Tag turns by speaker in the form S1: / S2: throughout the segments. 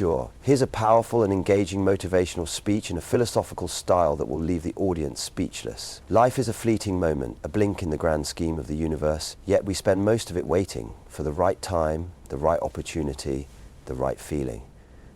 S1: Sure, here's a powerful and engaging motivational speech in a philosophical style that will leave the audience speechless. Life is a fleeting moment, a blink in the grand scheme of the universe, yet we spend most of it waiting for the right time, the right opportunity, the right feeling.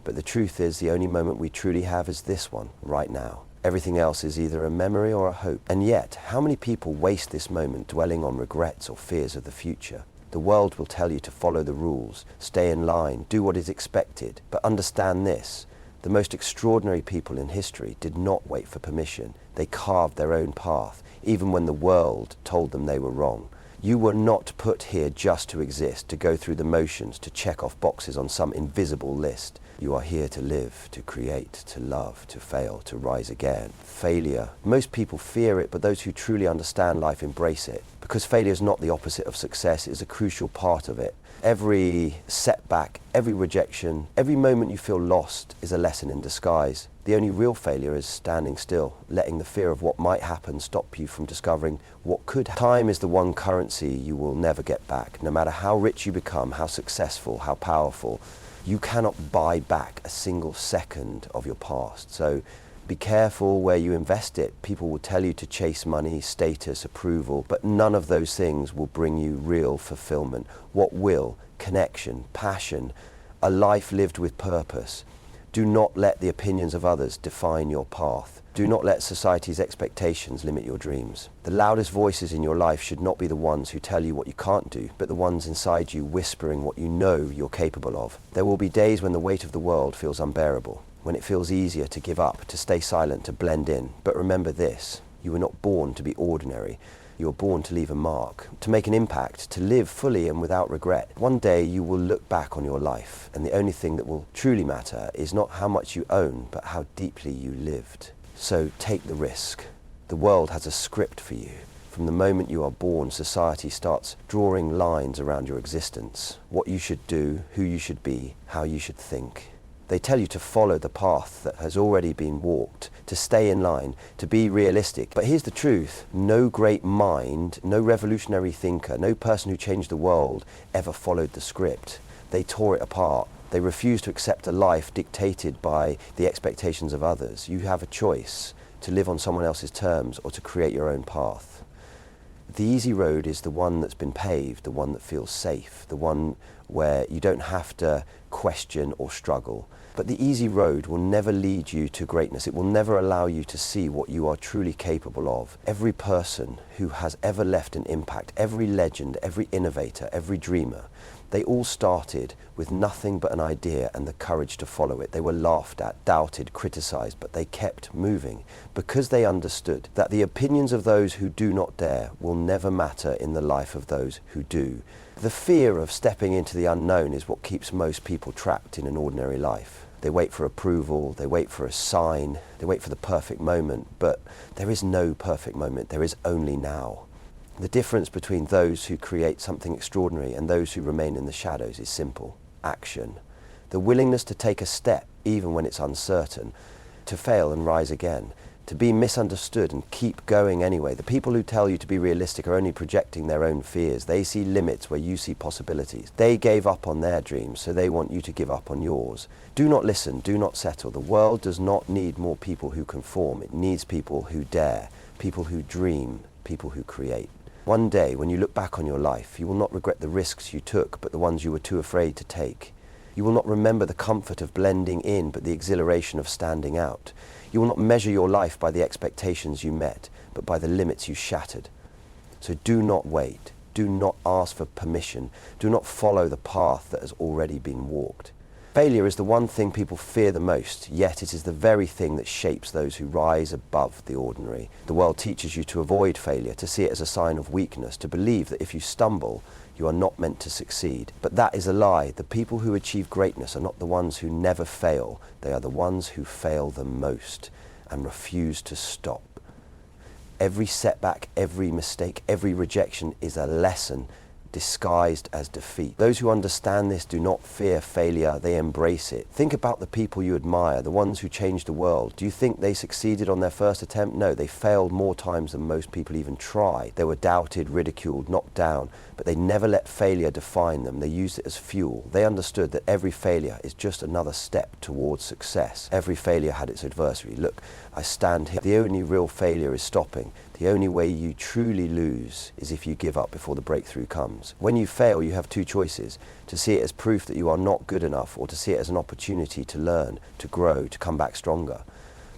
S1: But the truth is, the only moment we truly have is this one, right now. Everything else is either a memory or a hope. And yet, how many people waste this moment dwelling on regrets or fears of the future? The world will tell you to follow the rules, stay in line, do what is expected. But understand this, the most extraordinary people in history did not wait for permission. They carved their own path, even when the world told them they were wrong. You were not put here just to exist, to go through the motions, to check off boxes on some invisible list. You are here to live, to create, to love, to fail, to rise again. Failure. Most people fear it, but those who truly understand life embrace it. Because failure is not the opposite of success, it is a crucial part of it. Every setback, every rejection, every moment you feel lost is a lesson in disguise. The only real failure is standing still, letting the fear of what might happen stop you from discovering what could happen. Time is the one currency you will never get back. No matter how rich you become, how successful, how powerful, you cannot buy back a single second of your past. So be careful where you invest it. People will tell you to chase money, status, approval, but none of those things will bring you real fulfillment. What will? Connection, passion, a life lived with purpose. Do not let the opinions of others define your path. Do not let society's expectations limit your dreams. The loudest voices in your life should not be the ones who tell you what you can't do, but the ones inside you whispering what you know you're capable of. There will be days when the weight of the world feels unbearable, when it feels easier to give up, to stay silent, to blend in. But remember this, you were not born to be ordinary. You were born to leave a mark, to make an impact, to live fully and without regret. One day you will look back on your life, and the only thing that will truly matter is not how much you own, but how deeply you lived. So take the risk. The world has a script for you. From the moment you are born, society starts drawing lines around your existence. What you should do, who you should be, how you should think. They tell you to follow the path that has already been walked, to stay in line, to be realistic. But here's the truth, no great mind, no revolutionary thinker, no person who changed the world ever followed the script. They tore it apart. They refused to accept a life dictated by the expectations of others. You have a choice to live on someone else's terms or to create your own path. The easy road is the one that's been paved, the one that feels safe, the one where you don't have to question or struggle. But the easy road will never lead you to greatness. It will never allow you to see what you are truly capable of. Every person who has ever left an impact, every legend, every innovator, every dreamer, they all started with nothing but an idea and the courage to follow it. They were laughed at, doubted, criticized, but they kept moving because they understood that the opinions of those who do not dare will never matter in the life of those who do. The fear of stepping into the unknown is what keeps most people trapped in an ordinary life. They wait for approval, they wait for a sign, they wait for the perfect moment, but there is no perfect moment, there is only now. The difference between those who create something extraordinary and those who remain in the shadows is simple: action. The willingness to take a step, even when it's uncertain, to fail and rise again, to be misunderstood and keep going anyway. The people who tell you to be realistic are only projecting their own fears. They see limits where you see possibilities. They gave up on their dreams, so they want you to give up on yours. Do not listen, do not settle. The world does not need more people who conform. It needs people who dare, people who dream, people who create. One day, when you look back on your life, you will not regret the risks you took, but the ones you were too afraid to take. You will not remember the comfort of blending in, but the exhilaration of standing out. You will not measure your life by the expectations you met, but by the limits you shattered. So do not wait. Do not ask for permission. Do not follow the path that has already been walked. Failure is the one thing people fear the most, yet it is the very thing that shapes those who rise above the ordinary. The world teaches you to avoid failure, to see it as a sign of weakness, to believe that if you stumble, you are not meant to succeed. But that is a lie. The people who achieve greatness are not the ones who never fail. They are the ones who fail the most and refuse to stop. Every setback, every mistake, every rejection is a lesson disguised as defeat. Those who understand this do not fear failure, they embrace it. Think about the people you admire, the ones who changed the world. Do you think they succeeded on their first attempt? No, they failed more times than most people even try. They were doubted, ridiculed, knocked down, but they never let failure define them. They used it as fuel. They understood that every failure is just another step towards success. Every failure had its adversary. Look, I stand here. The only real failure is stopping. The only way you truly lose is if you give up before the breakthrough comes. When you fail, you have two choices: to see it as proof that you are not good enough, or to see it as an opportunity to learn, to grow, to come back stronger.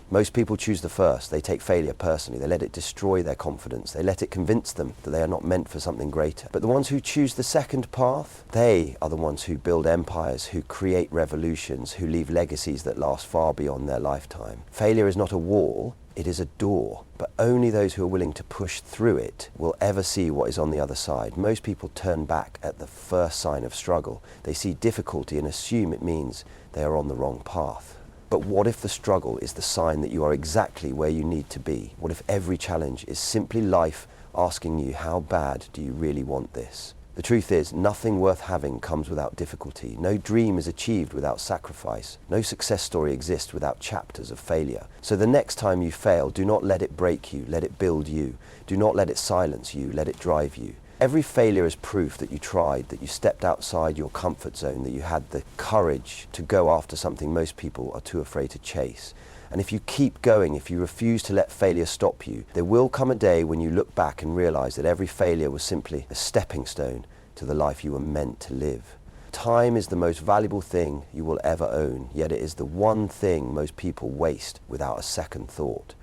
S1: Most people choose the first. They take failure personally. They let it destroy their confidence. They let it convince them that they are not meant for something greater. But the ones who choose the second path, they are the ones who build empires, who create revolutions, who leave legacies that last far beyond their lifetime. Failure is not a wall, it is a door, but only those who are willing to push through it will ever see what is on the other side. Most people turn back at the first sign of struggle. They see difficulty and assume it means they are on the wrong path. But what if the struggle is the sign that you are exactly where you need to be? What if every challenge is simply life asking you, how bad do you really want this? The truth is, nothing worth having comes without difficulty. No dream is achieved without sacrifice. No success story exists without chapters of failure. So the next time you fail, do not let it break you, let it build you. Do not let it silence you, let it drive you. Every failure is proof that you tried, that you stepped outside your comfort zone, that you had the courage to go after something most people are too afraid to chase. And if you keep going, if you refuse to let failure stop you, there will come a day when you look back and realize that every failure was simply a stepping stone to the life you were meant to live. Time is the most valuable thing you will ever own, yet it is the one thing most people waste without a second thought.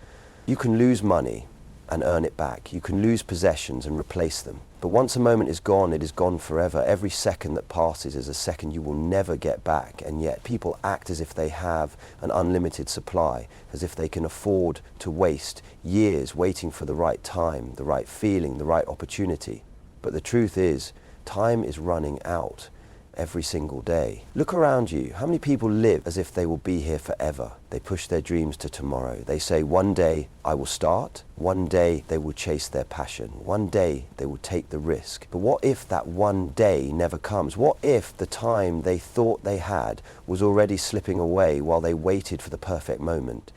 S1: You can lose money and earn it back. You can lose possessions and replace them. But once a moment is gone, it is gone forever. Every second that passes is a second you will never get back, and yet people act as if they have an unlimited supply, as if they can afford to waste years waiting for the right time, the right feeling, the right opportunity. But the truth is, time is running out every single day. Look around you. How many people live as if they will be here forever? They push their dreams to tomorrow. They say, one day I will start. One day they will chase their passion. One day they will take the risk. But what if that one day never comes? What if the time they thought they had was already slipping away while they waited for the perfect moment?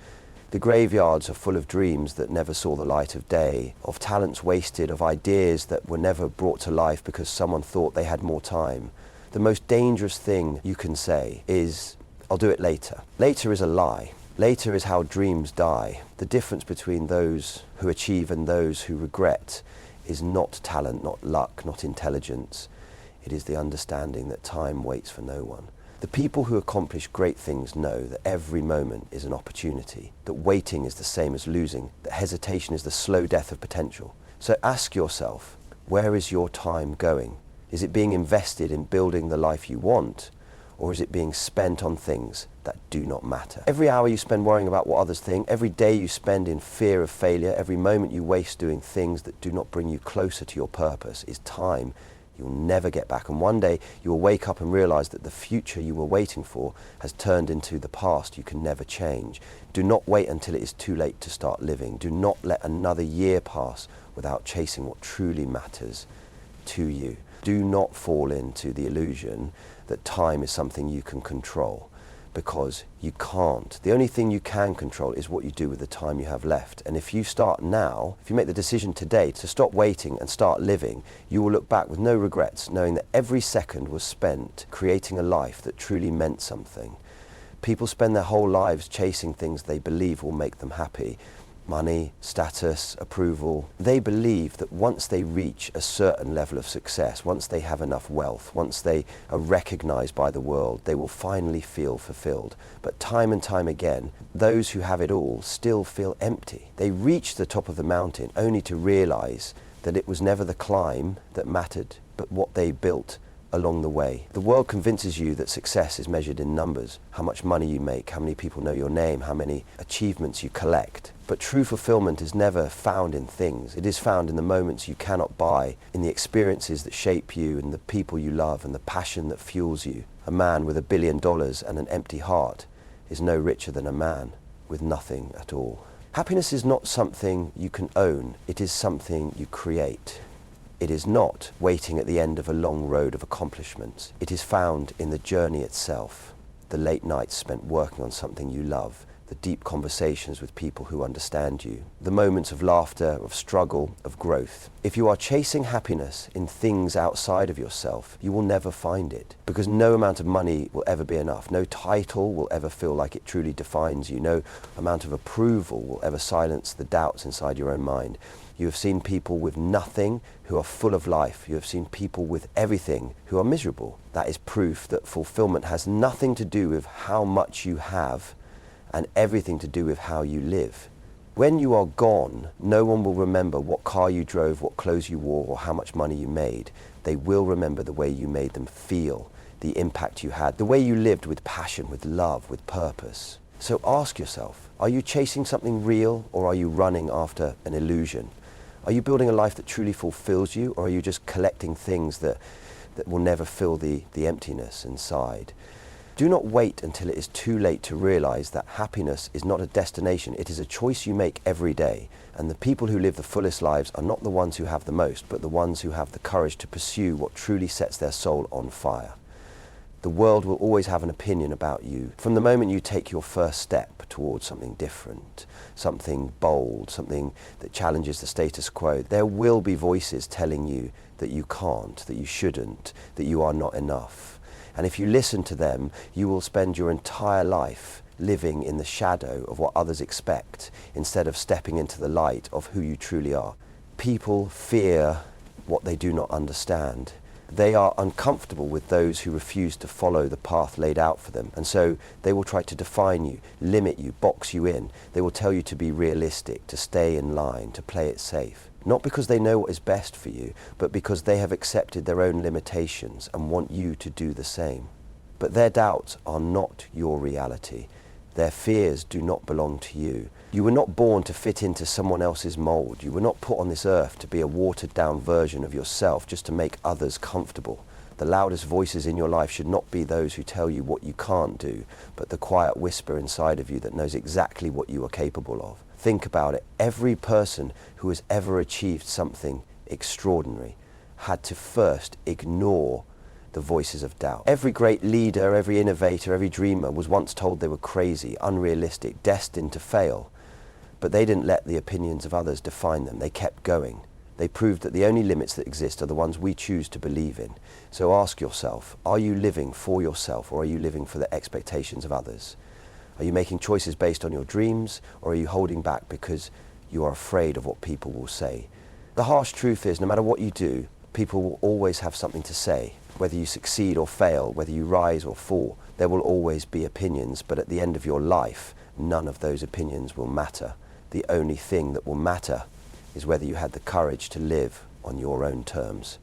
S1: The graveyards are full of dreams that never saw the light of day, of talents wasted, of ideas that were never brought to life because someone thought they had more time. The most dangerous thing you can say is, I'll do it later. Later is a lie. Later is how dreams die. The difference between those who achieve and those who regret is not talent, not luck, not intelligence. It is the understanding that time waits for no one. The people who accomplish great things know that every moment is an opportunity, that waiting is the same as losing, that hesitation is the slow death of potential. So ask yourself, where is your time going? Is it being invested in building the life you want, or is it being spent on things that do not matter? Every hour you spend worrying about what others think, every day you spend in fear of failure, every moment you waste doing things that do not bring you closer to your purpose is time you'll never get back. And one day you will wake up and realize that the future you were waiting for has turned into the past you can never change. Do not wait until it is too late to start living. Do not let another year pass without chasing what truly matters to you. Do not fall into the illusion that time is something you can control, because you can't. The only thing you can control is what you do with the time you have left. And if you start now, if you make the decision today to stop waiting and start living, you will look back with no regrets, knowing that every second was spent creating a life that truly meant something. People spend their whole lives chasing things they believe will make them happy. Money, status, approval. They believe that once they reach a certain level of success, once they have enough wealth, once they are recognized by the world, they will finally feel fulfilled. But time and time again, those who have it all still feel empty. They reach the top of the mountain only to realize that it was never the climb that mattered, but what they built along the way. The world convinces you that success is measured in numbers, how much money you make, how many people know your name, how many achievements you collect. But true fulfillment is never found in things. It is found in the moments you cannot buy, in the experiences that shape you, and the people you love, and the passion that fuels you. A man with $1 billion and an empty heart is no richer than a man with nothing at all. Happiness is not something you can own. It is something you create. It is not waiting at the end of a long road of accomplishments. It is found in the journey itself, the late nights spent working on something you love, the deep conversations with people who understand you, the moments of laughter, of struggle, of growth. If you are chasing happiness in things outside of yourself, you will never find it, because no amount of money will ever be enough. No title will ever feel like it truly defines you. No amount of approval will ever silence the doubts inside your own mind. You have seen people with nothing who are full of life. You have seen people with everything who are miserable. That is proof that fulfillment has nothing to do with how much you have and everything to do with how you live. When you are gone, no one will remember what car you drove, what clothes you wore, or how much money you made. They will remember the way you made them feel, the impact you had, the way you lived with passion, with love, with purpose. So ask yourself, are you chasing something real, or are you running after an illusion? Are you building a life that truly fulfills you, or are you just collecting things that will never fill the emptiness inside? Do not wait until it is too late to realize that happiness is not a destination. It is a choice you make every day. And the people who live the fullest lives are not the ones who have the most, but the ones who have the courage to pursue what truly sets their soul on fire. The world will always have an opinion about you from the moment you take your first step towards something different, something bold, something that challenges the status quo. There will be voices telling you that you can't, that you shouldn't, that you are not enough. And if you listen to them, you will spend your entire life living in the shadow of what others expect instead of stepping into the light of who you truly are. People fear what they do not understand. They are uncomfortable with those who refuse to follow the path laid out for them. And so they will try to define you, limit you, box you in. They will tell you to be realistic, to stay in line, to play it safe. Not because they know what is best for you, but because they have accepted their own limitations and want you to do the same. But their doubts are not your reality. Their fears do not belong to you. You were not born to fit into someone else's mold. You were not put on this earth to be a watered-down version of yourself just to make others comfortable. The loudest voices in your life should not be those who tell you what you can't do, but the quiet whisper inside of you that knows exactly what you are capable of. Think about it. Every person who has ever achieved something extraordinary had to first ignore the voices of doubt. Every great leader, every innovator, every dreamer was once told they were crazy, unrealistic, destined to fail. But they didn't let the opinions of others define them. They kept going. They proved that the only limits that exist are the ones we choose to believe in. So ask yourself, are you living for yourself, or are you living for the expectations of others? Are you making choices based on your dreams, or are you holding back because you are afraid of what people will say? The harsh truth is, no matter what you do, people will always have something to say. Whether you succeed or fail, whether you rise or fall, there will always be opinions, but at the end of your life, none of those opinions will matter. The only thing that will matter is whether you had the courage to live on your own terms.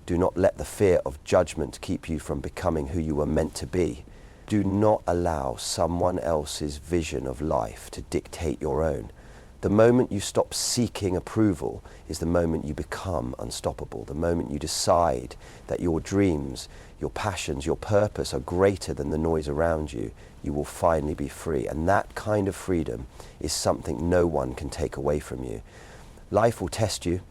S1: Do not let the fear of judgment keep you from becoming who you were meant to be. Do not allow someone else's vision of life to dictate your own. The moment you stop seeking approval is the moment you become unstoppable. The moment you decide that your dreams, your passions, your purpose are greater than the noise around you, you will finally be free. And that kind of freedom is something no one can take away from you. Life will test you.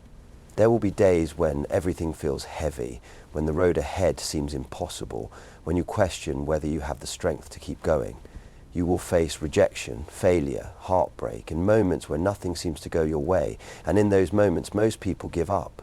S1: There will be days when everything feels heavy, when the road ahead seems impossible, when you question whether you have the strength to keep going. You will face rejection, failure, heartbreak, and moments where nothing seems to go your way. And in those moments, most people give up.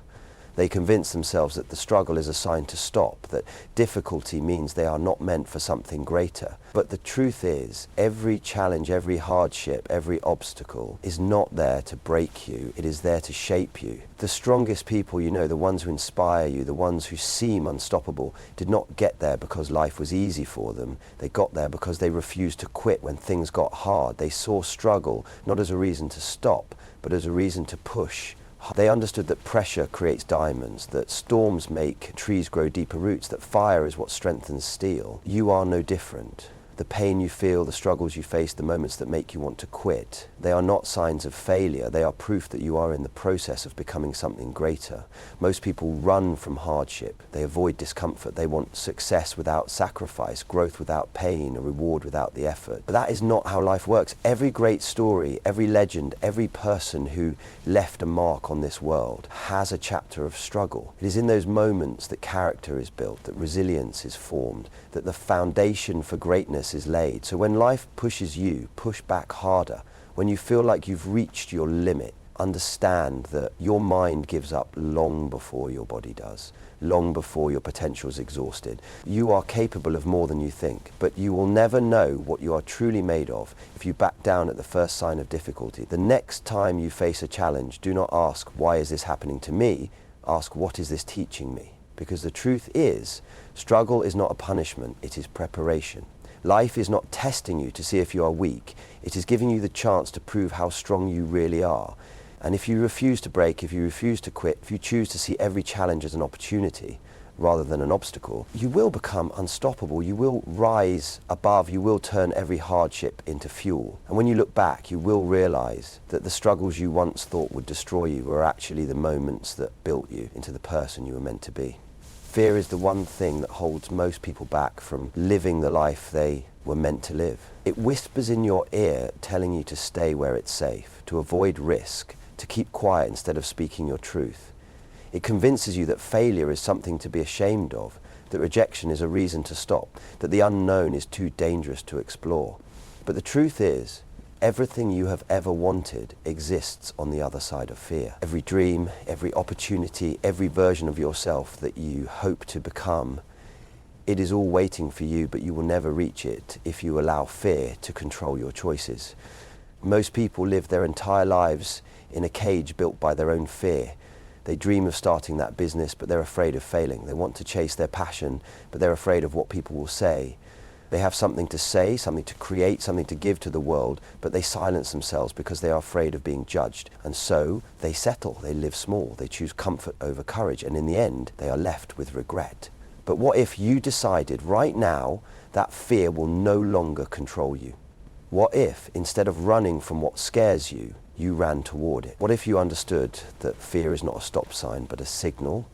S1: They convince themselves that the struggle is a sign to stop, that difficulty means they are not meant for something greater. But the truth is, every challenge, every hardship, every obstacle is not there to break you. It is there to shape you. The strongest people you know, the ones who inspire you, the ones who seem unstoppable, did not get there because life was easy for them. They got there because they refused to quit when things got hard. They saw struggle not as a reason to stop, but as a reason to push. They understood that pressure creates diamonds, that storms make trees grow deeper roots, that fire is what strengthens steel. You are no different. The pain you feel, the struggles you face, the moments that make you want to quit, they are not signs of failure. They are proof that you are in the process of becoming something greater. Most people run from hardship. They avoid discomfort. They want success without sacrifice, growth without pain, a reward without the effort. But that is not how life works. Every great story, every legend, every person who left a mark on this world has a chapter of struggle. It is in those moments that character is built, that resilience is formed, that the foundation for greatness is laid. So when life pushes you, push back harder. When you feel like you've reached your limit, understand that your mind gives up long before your body does, long before your potential is exhausted. You are capable of more than you think, but you will never know what you are truly made of if you back down at the first sign of difficulty. The next time you face a challenge, do not ask, why is this happening to me? Ask, what is this teaching me? Because the truth is, struggle is not a punishment, it is preparation. Life is not testing you to see if you are weak. It is giving you the chance to prove how strong you really are. And if you refuse to break, if you refuse to quit, if you choose to see every challenge as an opportunity rather than an obstacle, you will become unstoppable. You will rise above. You will turn every hardship into fuel. And when you look back, you will realize that the struggles you once thought would destroy you were actually the moments that built you into the person you were meant to be. Fear is the one thing that holds most people back from living the life they were meant to live. It whispers in your ear, telling you to stay where it's safe, to avoid risk, to keep quiet instead of speaking your truth. It convinces you that failure is something to be ashamed of, that rejection is a reason to stop, that the unknown is too dangerous to explore. But the truth is, everything you have ever wanted exists on the other side of fear. Every dream, every opportunity, every version of yourself that you hope to become, it is all waiting for you, but you will never reach it if you allow fear to control your choices. Most people live their entire lives in a cage built by their own fear. They dream of starting that business, but they're afraid of failing. They want to chase their passion, but they're afraid of what people will say. They have something to say, something to create, something to give to the world, but they silence themselves because they are afraid of being judged. And so they settle, they live small, they choose comfort over courage, and in the end, they are left with regret. But what if you decided right now that fear will no longer control you? What if, instead of running from what scares you, you ran toward it? What if you understood that fear is not a stop sign, but a signal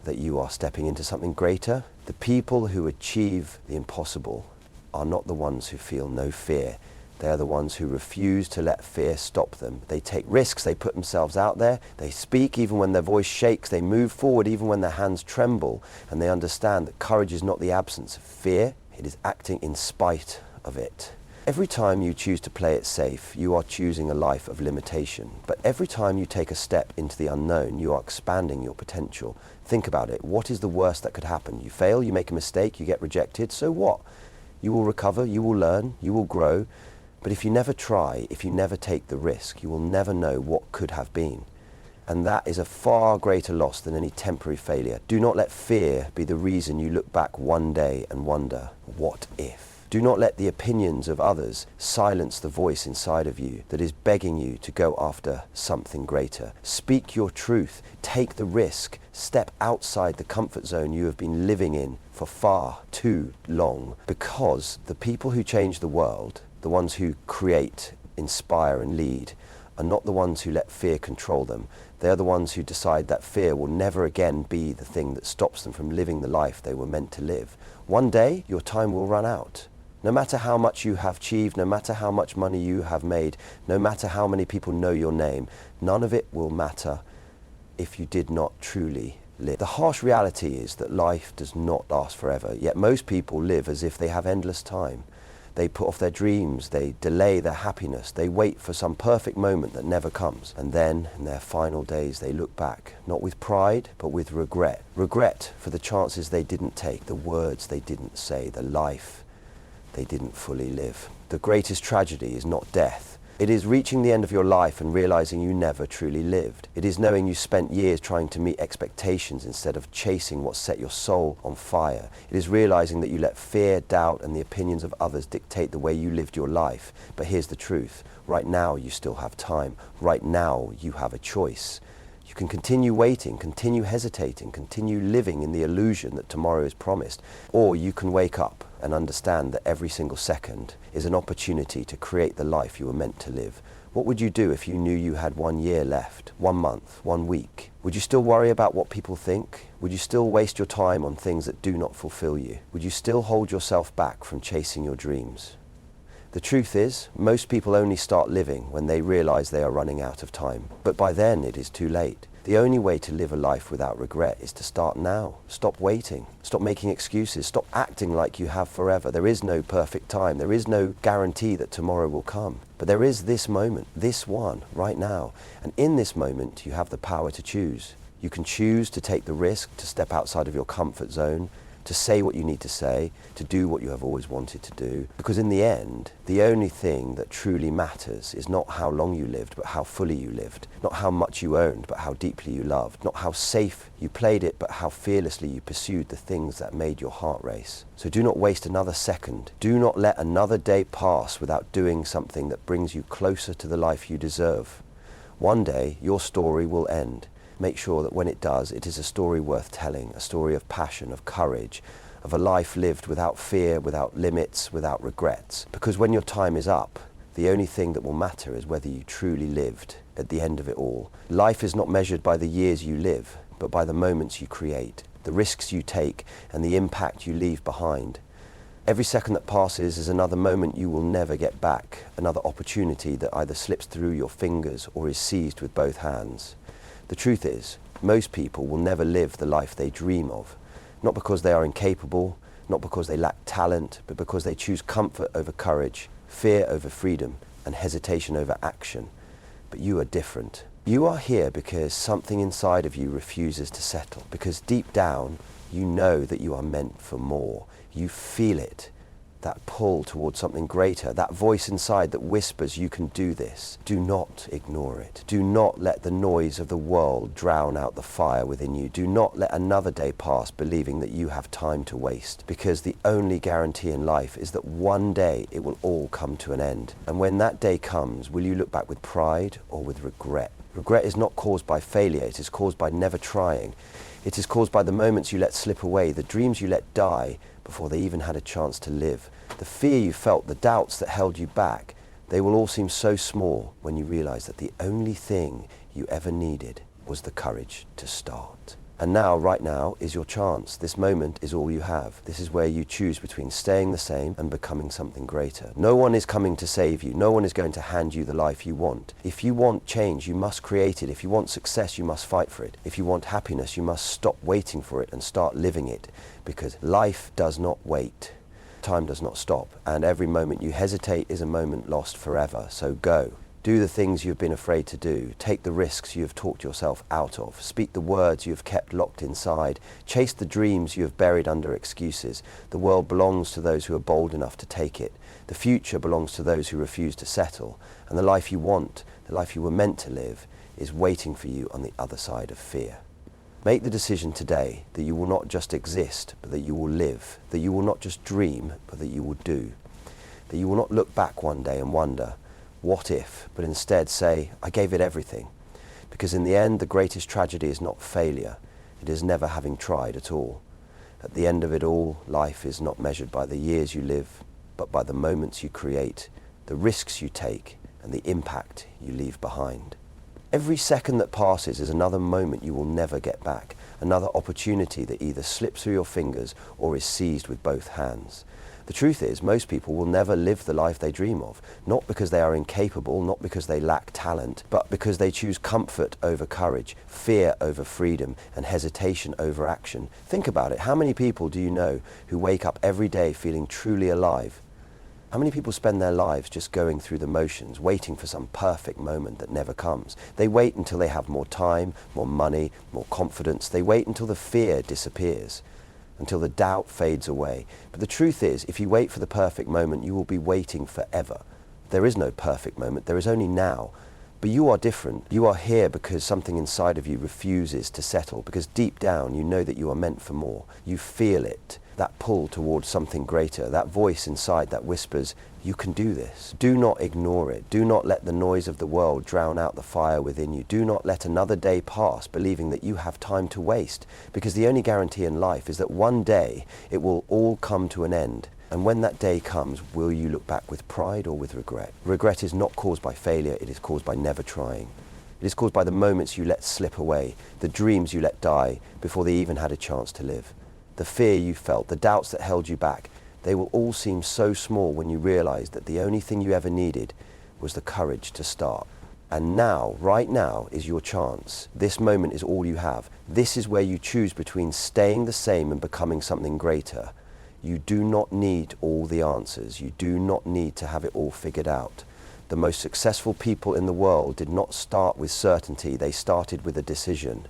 S1: that you are stepping into something greater? The people who achieve the impossible are not the ones who feel no fear. They are the ones who refuse to let fear stop them. They take risks, they put themselves out there, they speak even when their voice shakes, they move forward even when their hands tremble, and they understand that courage is not the absence of fear, it is acting in spite of it. Every time you choose to play it safe, you are choosing a life of limitation. But every time you take a step into the unknown, you are expanding your potential. Think about it. What is the worst that could happen? You fail, you make a mistake, you get rejected, so what? You will recover, you will learn, you will grow. But if you never try, if you never take the risk, you will never know what could have been. And that is a far greater loss than any temporary failure. Do not let fear be the reason you look back one day and wonder, what if? Do not let the opinions of others silence the voice inside of you that is begging you to go after something greater. Speak your truth, take the risk, step outside the comfort zone you have been living in for far too long. Because the people who change the world, the ones who create, inspire and lead, are not the ones who let fear control them. They are the ones who decide that fear will never again be the thing that stops them from living the life they were meant to live. One day, your time will run out. No matter how much you have achieved, no matter how much money you have made, no matter how many people know your name, none of it will matter if you did not truly live. The harsh reality is that life does not last forever, yet most people live as if they have endless time. They put off their dreams, they delay their happiness, they wait for some perfect moment that never comes. And then, in their final days, they look back, not with pride, but with regret. Regret for the chances they didn't take, the words they didn't say, the life they didn't fully live. The greatest tragedy is not death. It is reaching the end of your life and realizing you never truly lived. It is knowing you spent years trying to meet expectations instead of chasing what set your soul on fire. It is realizing that you let fear, doubt, and the opinions of others dictate the way you lived your life. But here's the truth. Right now, you still have time. Right now, you have a choice. You can continue waiting, continue hesitating, continue living in the illusion that tomorrow is promised. Or you can wake up and understand that every single second is an opportunity to create the life you were meant to live? What would you do if you knew you had 1 year left, 1 month, 1 week? Would you still worry about what people think? Would you still waste your time on things that do not fulfill you? Would you still hold yourself back from chasing your dreams? The truth is, most people only start living when they realize they are running out of time. But by then it is too late. The only way to live a life without regret is to start now. Stop waiting. Stop making excuses. Stop acting like you have forever. There is no perfect time. There is no guarantee that tomorrow will come. But there is this moment, this one, right now. And in this moment, you have the power to choose. You can choose to take the risk, to step outside of your comfort zone, to say what you need to say, to do what you have always wanted to do. Because in the end, the only thing that truly matters is not how long you lived, but how fully you lived. Not how much you owned, but how deeply you loved. Not how safe you played it, but how fearlessly you pursued the things that made your heart race. So do not waste another second. Do not let another day pass without doing something that brings you closer to the life you deserve. One day, your story will end. Make sure that when it does, it is a story worth telling, a story of passion, of courage, of a life lived without fear, without limits, without regrets. Because when your time is up, the only thing that will matter is whether you truly lived at the end of it all. Life is not measured by the years you live, but by the moments you create, the risks you take, and the impact you leave behind. Every second that passes is another moment you will never get back, another opportunity that either slips through your fingers or is seized with both hands. The truth is, most people will never live the life they dream of, not because they are incapable, not because they lack talent, but because they choose comfort over courage, fear over freedom, and hesitation over action. But you are different. You are here because something inside of you refuses to settle, because deep down, you know that you are meant for more. You feel it. That pull towards something greater, that voice inside that whispers you can do this. Do not ignore it. Do not let the noise of the world drown out the fire within you. Do not let another day pass believing that you have time to waste, because the only guarantee in life is that one day it will all come to an end. And when that day comes, will you look back with pride or with regret? Regret is not caused by failure, it is caused by never trying. It is caused by the moments you let slip away, the dreams you let die before they even had a chance to live. The fear you felt, the doubts that held you back, they will all seem so small when you realize that the only thing you ever needed was the courage to start. And now, right now, is your chance. This moment is all you have. This is where you choose between staying the same and becoming something greater. No one is coming to save you. No one is going to hand you the life you want. If you want change, you must create it. If you want success, you must fight for it. If you want happiness, you must stop waiting for it and start living it. Because life does not wait. Time does not stop. And every moment you hesitate is a moment lost forever. So go. Do the things you've been afraid to do. Take the risks you have talked yourself out of. Speak the words you have kept locked inside. Chase the dreams you have buried under excuses. The world belongs to those who are bold enough to take it. The future belongs to those who refuse to settle. And the life you want, the life you were meant to live, is waiting for you on the other side of fear. Make the decision today that you will not just exist, but that you will live. That you will not just dream, but that you will do. That you will not look back one day and wonder, what if, but instead say, I gave it everything. Because in the end, the greatest tragedy is not failure. It is never having tried at all. At the end of it all, life is not measured by the years you live, but by the moments you create, the risks you take, and the impact you leave behind. Every second that passes is another moment you will never get back, another opportunity that either slips through your fingers or is seized with both hands. The truth is, most people will never live the life they dream of, not because they are incapable, not because they lack talent, but because they choose comfort over courage, fear over freedom, and hesitation over action. Think about it. How many people do you know who wake up every day feeling truly alive? How many people spend their lives just going through the motions, waiting for some perfect moment that never comes? They wait until they have more time, more money, more confidence. They wait until the fear disappears, until the doubt fades away. But the truth is, if you wait for the perfect moment, you will be waiting forever. There is no perfect moment, there is only now. But you are different. You are here because something inside of you refuses to settle, because deep down you know that you are meant for more. You feel it, that pull towards something greater, that voice inside that whispers, you can do this. Do not ignore it. Do not let the noise of the world drown out the fire within you. Do not let another day pass believing that you have time to waste, because the only guarantee in life is that one day it will all come to an end. And when that day comes, will you look back with pride or with regret? Regret is not caused by failure, it is caused by never trying. It is caused by the moments you let slip away, the dreams you let die before they even had a chance to live. The fear you felt, the doubts that held you back, they will all seem so small when you realize that the only thing you ever needed was the courage to start. And now, right now, is your chance. This moment is all you have. This is where you choose between staying the same and becoming something greater. You do not need all the answers. You do not need to have it all figured out. The most successful people in the world did not start with certainty. They started with a decision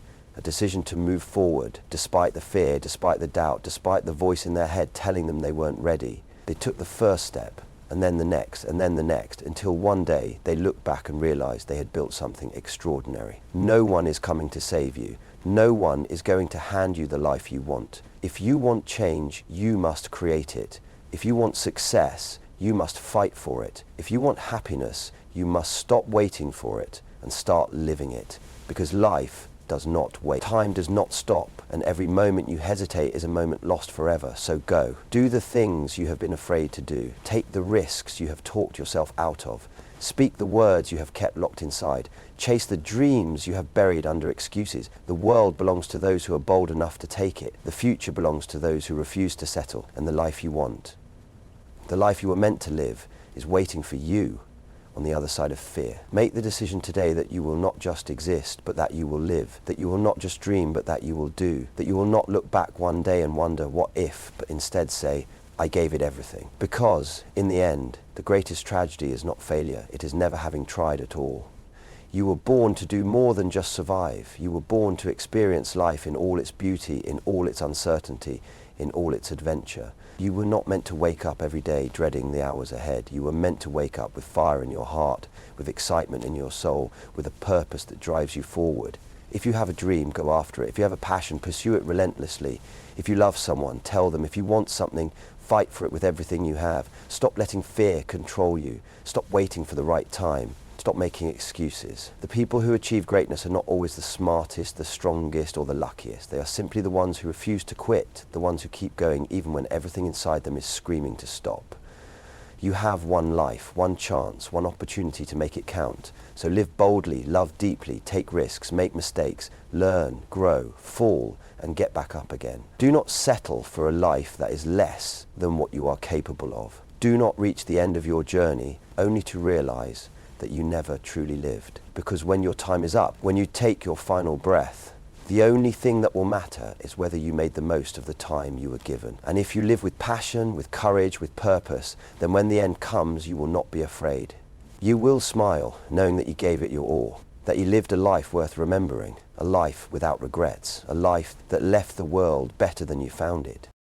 S1: to move forward, despite the fear, despite the doubt, despite the voice in their head telling them they weren't ready. They took the first step, and then the next, and then the next, until one day they looked back and realized they had built something extraordinary. No one is coming to save you. No one is going to hand you the life you want. If you want change, you must create it. If you want success, you must fight for it. If you want happiness, you must stop waiting for it and start living it. Because life does not wait. Time does not stop, and every moment you hesitate is a moment lost forever. So go. Do the things you have been afraid to do. Take the risks you have talked yourself out of. Speak the words you have kept locked inside. Chase the dreams you have buried under excuses. The world belongs to those who are bold enough to take it. The future belongs to those who refuse to settle. And the life you want, the life you were meant to live, is waiting for you on the other side of fear. Make the decision today that you will not just exist, but that you will live. That you will not just dream, but that you will do. That you will not look back one day and wonder, what if, but instead say, I gave it everything. Because, in the end, the greatest tragedy is not failure, it is never having tried at all. You were born to do more than just survive. You were born to experience life in all its beauty, in all its uncertainty, in all its adventure. You were not meant to wake up every day dreading the hours ahead. You were meant to wake up with fire in your heart, with excitement in your soul, with a purpose that drives you forward. If you have a dream, go after it. If you have a passion, pursue it relentlessly. If you love someone, tell them. If you want something, fight for it with everything you have. Stop letting fear control you. Stop waiting for the right time. Stop making excuses. The people who achieve greatness are not always the smartest, the strongest, or the luckiest. They are simply the ones who refuse to quit, the ones who keep going even when everything inside them is screaming to stop. You have one life, one chance, one opportunity to make it count. So live boldly, love deeply, take risks, make mistakes, learn, grow, fall, and get back up again. Do not settle for a life that is less than what you are capable of. Do not reach the end of your journey only to realize that you never truly lived. Because when your time is up, when you take your final breath, the only thing that will matter is whether you made the most of the time you were given. And if you live with passion, with courage, with purpose, then when the end comes, you will not be afraid. You will smile knowing that you gave it your all, that you lived a life worth remembering, a life without regrets, a life that left the world better than you found it.